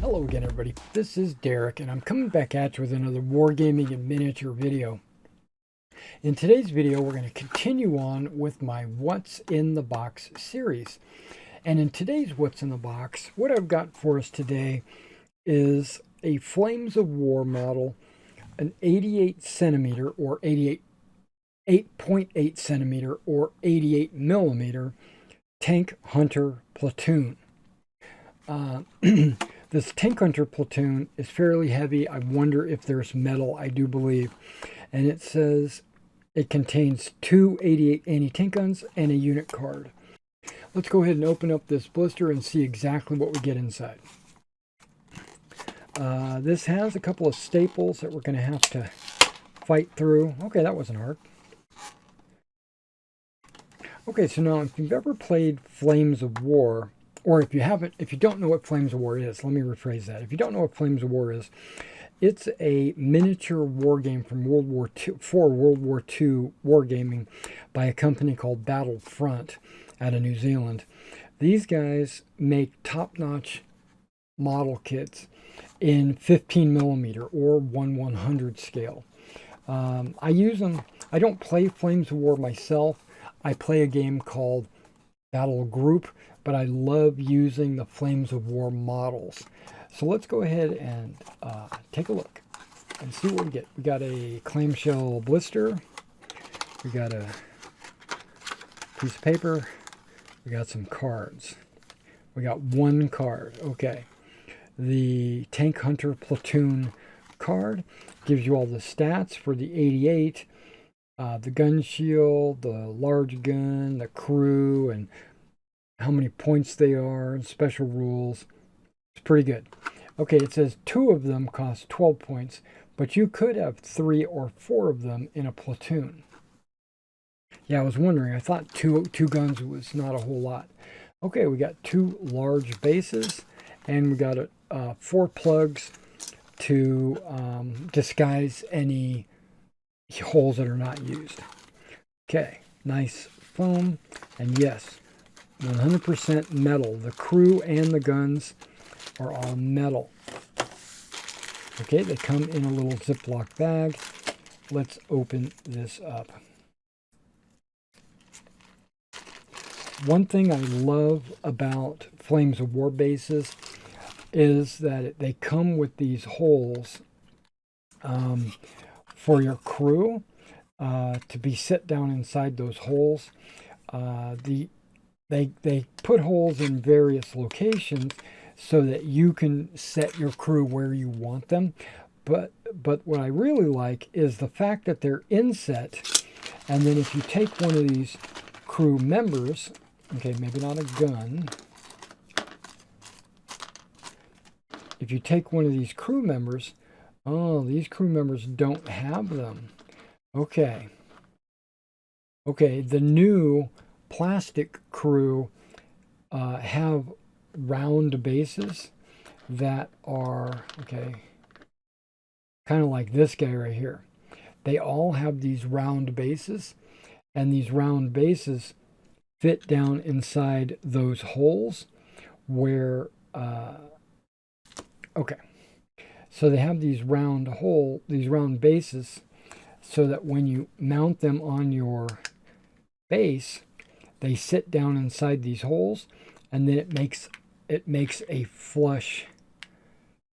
Hello again, everybody. This is Derek, and I'm coming back at you with another Wargaming and miniature video. In today's video, we're going to continue on with my What's in the Box series. And in today's What's in the Box, what I've got for us today is a Flames of War model, an 88 centimeter or 8.8 centimeter or 88 millimeter tank hunter platoon. This tank hunter platoon is fairly heavy. I wonder if there's metal. I do believe. And it says it contains two 88 anti-tank guns and a unit card. Let's go ahead and open up this blister and see exactly what we get inside. This has a couple of staples that we're going to have to fight through. Okay, that wasn't hard. Okay, so now if you've ever played Flames of War, or if you haven't, if you don't know what Flames of War is, let me rephrase that. If you don't know what Flames of War is, it's a miniature war game from World War II, for World War II wargaming by a company called Battlefront out of New Zealand. These guys make top-notch model kits in 15 millimeter or 1/100 scale. I use them. I don't play Flames of War myself. I play a game called Battle Group, but I love using the Flames of War models. So let's go ahead and take a look and see what we get. We got a clamshell blister. We got a piece of paper. We got some cards. We got one card. Okay. The Tank Hunter Platoon card gives you all the stats for the 88, the gun shield, the large gun, the crew, and how many points they are, and special rules. It's pretty good. Okay, it says 2 of them cost 12 points, but you could have 3 or 4 of them in a platoon. Yeah, I was wondering. I thought two guns was not a whole lot. Okay, we got 2 large bases, and we got 4 plugs to disguise any holes that are not used. Okay, nice foam, and yes, 100% metal. The crew and the guns are all metal. Okay, they come in a little Ziploc bag. Let's open this up. One thing I love about Flames of War bases is that they come with these holes for your crew to be set down inside those holes. They put holes in various locations so that you can set your crew where you want them. But what I really like is the fact that they're inset, and then if you take one of these crew members, okay, maybe not a gun. If you take one of these crew members, oh, these crew members don't have them. Okay. Okay, the new plastic crew have round bases that are, okay, kind of like this guy right here. They all have these round bases, and these round bases fit down inside those holes where, okay, so they have these round bases so that when you mount them on your base, they sit down inside these holes, and then it makes a flush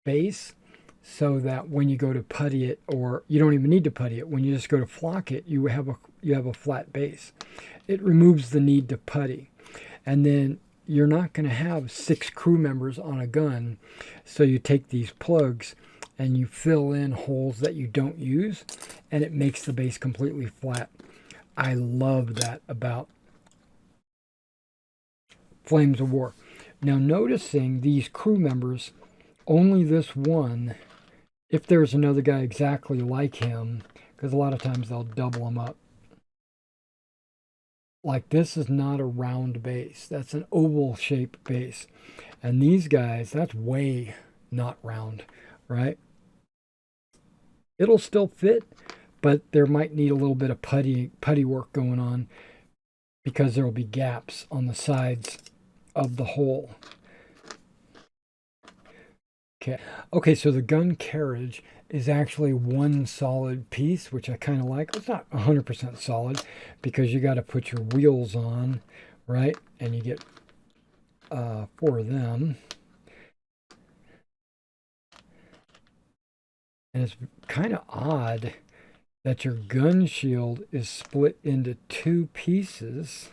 base, so that when you go to putty it, or you don't even need to putty it, when you just go to flock it, you have a flat base. It removes the need to putty, and then you're not going to have 6 crew members on a gun, so you take these plugs and you fill in holes that you don't use, and it makes the base completely flat. I love that about Flames of War. Now, noticing these crew members, only this one, if there's another guy exactly like him, because a lot of times they'll double them up. Like, this is not a round base. That's an oval shaped base. And these guys, that's way not round, right? It'll still fit, but there might need a little bit of putty work going on, because there will be gaps on the sides of the hole. Okay, so the gun carriage is actually one solid piece, which I kind of like. It's not 100% solid because you got to put your wheels on, right? And you get four of them. And it's kind of odd that your gun shield is split into two pieces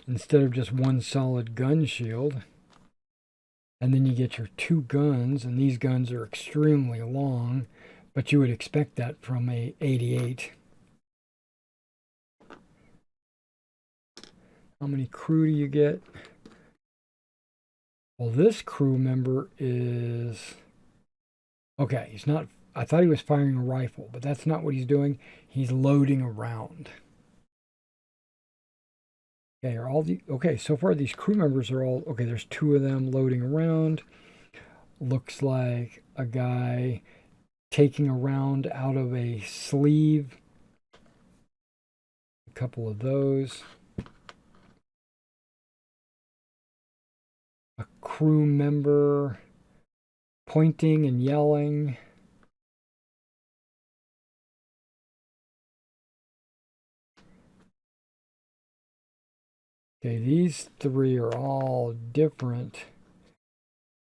instead of just one solid gun shield. And then you get your two guns, and these guns are extremely long, but you would expect that from a 88. How many crew do you get? Well, this crew member is... Okay, he's not... I thought he was firing a rifle, but that's not what he's doing. He's loading a round. Okay, are all the... Okay, so far these crew members are all... Okay, there's two of them loading around. Looks like a guy taking a round out of a sleeve. A couple of those. A crew member pointing and yelling. Okay, these three are all different.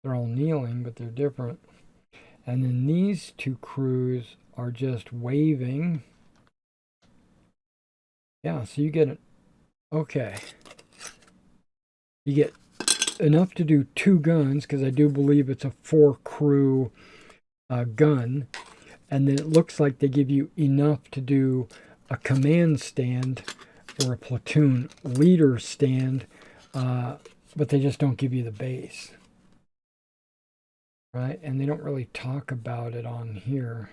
They're all kneeling, but they're different. And then these two crews are just waving. Yeah, so you get it. Okay. You get enough to do two guns, because I do believe it's a 4-crew gun. And then it looks like they give you enough to do a command stand or a platoon leader stand, but they just don't give you the base. Right? And they don't really talk about it on here.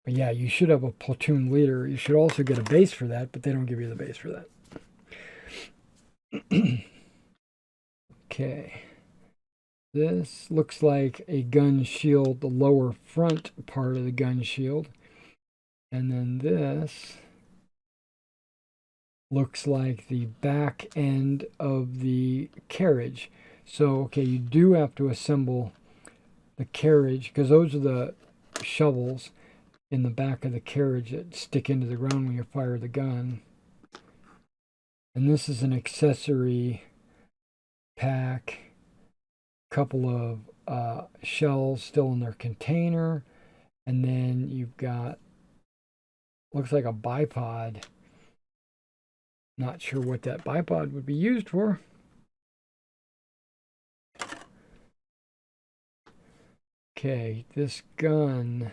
But yeah, you should have a platoon leader. You should also get a base for that, but they don't give you the base for that. Okay. This looks like a gun shield, the lower front part of the gun shield. And then this looks like the back end of the carriage. So, okay, you do have to assemble the carriage, because those are the shovels in the back of the carriage that stick into the ground when you fire the gun. And this is an accessory pack. Couple of shells still in their container. And then you've got, looks like a bipod. Not sure what that bipod would be used for. Okay, this gun.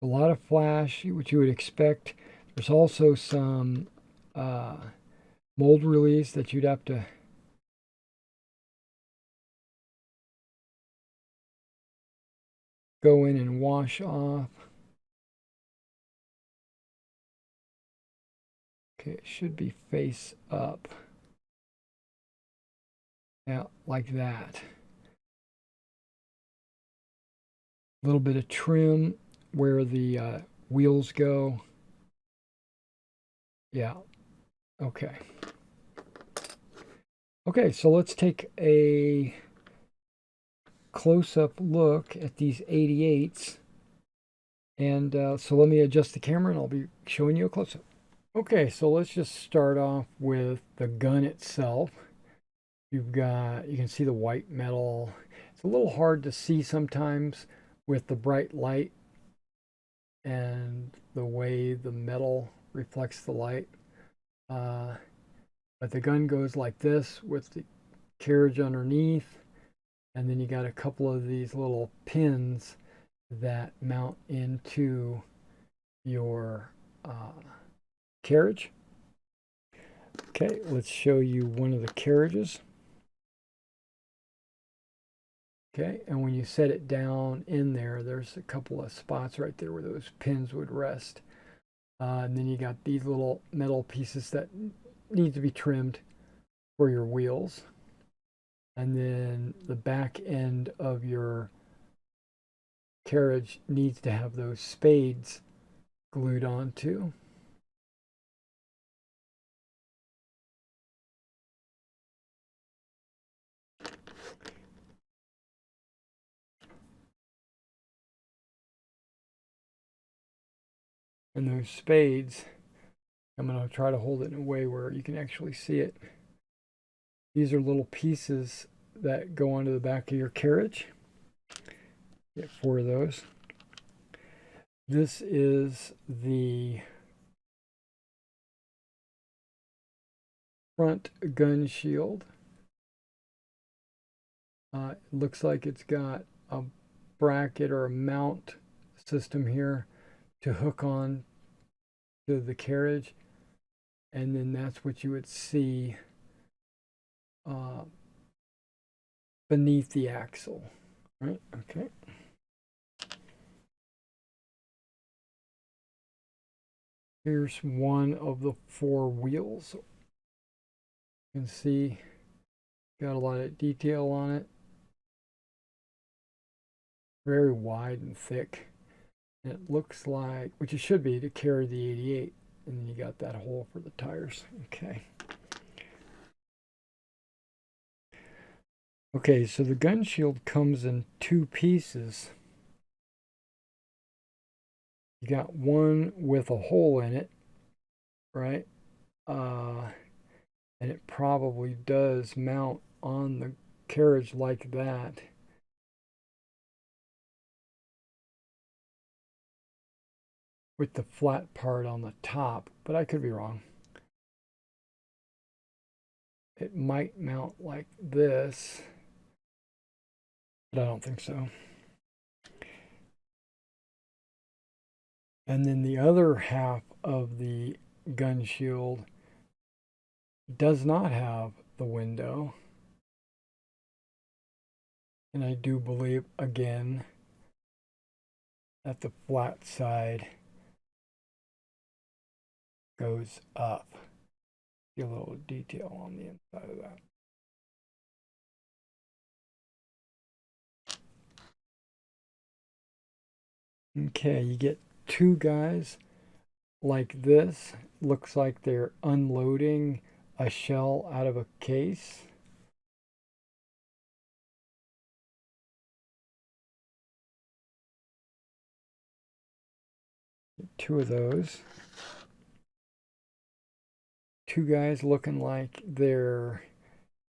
A lot of flash, which you would expect. There's also some mold release that you'd have to go in and wash off. Okay, it should be face up. Yeah, like that. A little bit of trim where the wheels go. Yeah, okay. Okay, so let's take a close-up look at these 88s. And so let me adjust the camera and I'll be showing you a close-up. Okay, so let's just start off with the gun itself. You've got, you can see the white metal. It's a little hard to see sometimes with the bright light and the way the metal reflects the light. But the gun goes like this with the carriage underneath. And then you got a couple of these little pins that mount into your carriage. Okay, let's show you one of the carriages. Okay, and when you set it down in there, there's a couple of spots right there where those pins would rest. And then you got these little metal pieces that need to be trimmed for your wheels. And then the back end of your carriage needs to have those spades glued onto. And those spades, I'm going to try to hold it in a way where you can actually see it. These are little pieces that go onto the back of your carriage. Get 4 of those. This is the front gun shield. It looks like it's got a bracket or a mount system here to hook on to the carriage, and then that's what you would see beneath the axle, right? Okay. Here's one of the 4 wheels. You can see got a lot of detail on it. Very wide and thick. And it looks like, which it should be to carry the 88. And then you got that hole for the tires. Okay. Okay, so the gun shield comes in 2 pieces. You got one with a hole in it, right? And it probably does mount on the carriage like that. With the flat part on the top, but I could be wrong. It might mount like this, but I don't think so. And then the other half of the gun shield does not have the window. And I do believe, again, that the flat side goes up. Get a little detail on the inside of that. Okay, you get 2 guys like this. Looks like they're unloading a shell out of a case. Get 2 of those. 2 guys looking like they're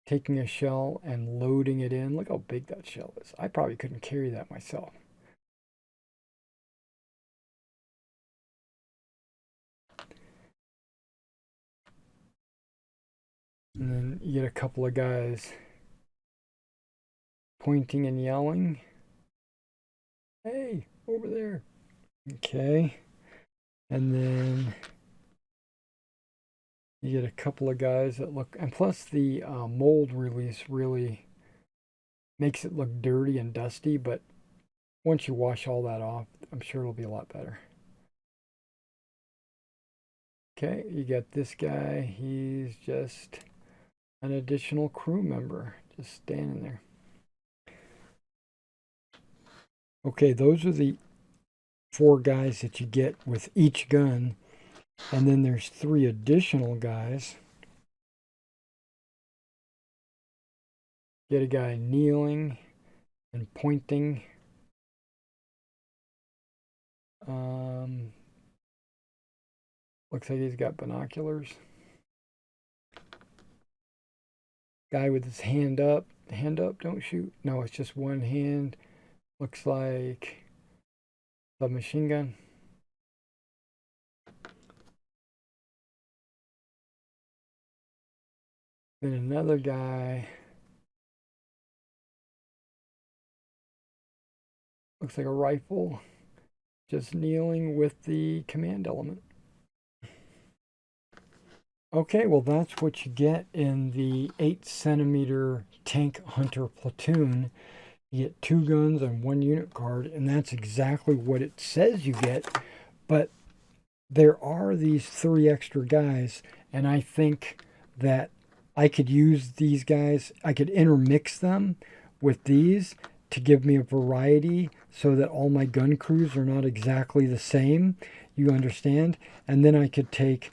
taking a shell and loading it in. Look how big that shell is. I probably couldn't carry that myself. And then you get a couple of guys pointing and yelling. Hey, over there. Okay. And then you get a couple of guys that look, and plus the mold release really makes it look dirty and dusty, but once you wash all that off, I'm sure it'll be a lot better. Okay, you got this guy. He's just an additional crew member, just standing there. Okay, those are the 4 guys that you get with each gun. And then there's 3 additional guys. Get a guy kneeling and pointing. Looks like he's got binoculars. Guy with his hand up. Hand up, don't shoot. No, it's just one hand. Looks like a machine gun. Then another guy. Looks like a rifle. Just kneeling with the command element. Okay, well that's what you get in the 8cm Tank Hunter Platoon. You get 2 guns and 1 unit card, and that's exactly what it says you get. But there are these 3 extra guys, and I think that I could use these guys, I could intermix them with these to give me a variety so that all my gun crews are not exactly the same. You understand? And then I could take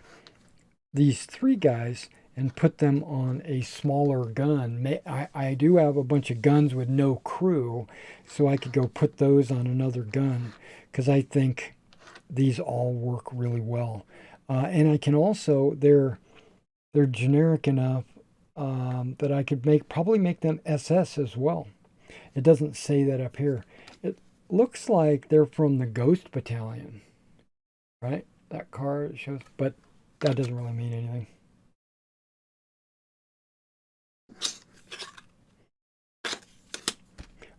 these 3 guys and put them on a smaller gun. I do have a bunch of guns with no crew, so I could go put those on another gun, because I think these all work really well. And I can also, they're generic enough that I could probably make them SS as well. It doesn't say that up here. It looks like they're from the Ghost Battalion, right? That card shows, but that doesn't really mean anything.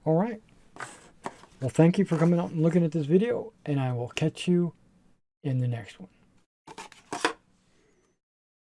All right. Well, thank you for coming out and looking at this video, and I will catch you in the next one.